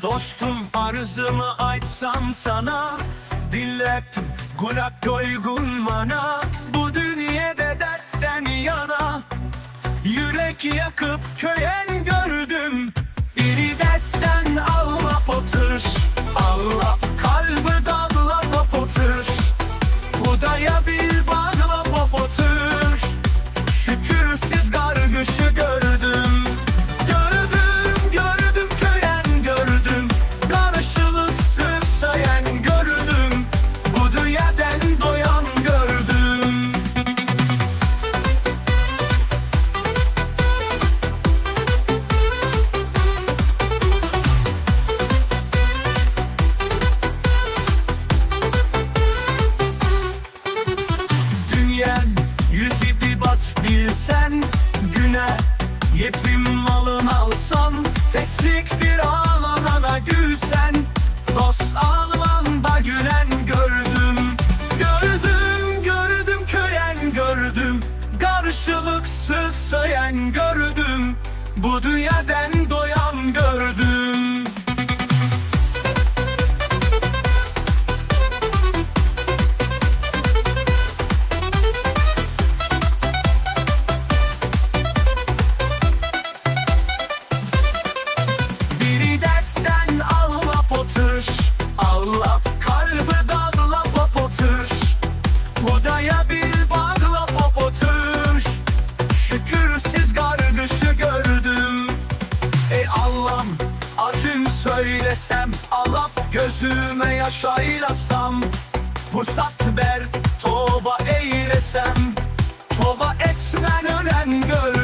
Dostum arzımı aytsam sana, dinlet kulak koygun bana. Bu dünyada dertten yana, yürek yakıp köyen gördüm. Biri dertten alma potır, Allah kalbi dağla popotır. Hudaya bir bağla popotır. Şükürsüz kargışı gördüm. Gördüm köyen gördüm. Karşılıksız sayan gördüm. Bu dünyadan doyan gördüm. Dünyanın yüzü bir bat bilsen, güne yetim malını alsan, besliktir ağlanana gülsen. Dost ağlamanda gülen gördüm. Gördüm köyen gördüm. Karşılıksız sayan gördüm. Bu dünyadan doyan gördüm. Biri dertten ağla potır, Allah kalbi dağla popotır. Hudaya bir bağla popotır. Şükürsüz kargışı gördüm. Ey Allah'ım acım söylesem, alıp gözüme yaş aylasam. Pusat ber toba eylesem, toba etmen ölen gördüm.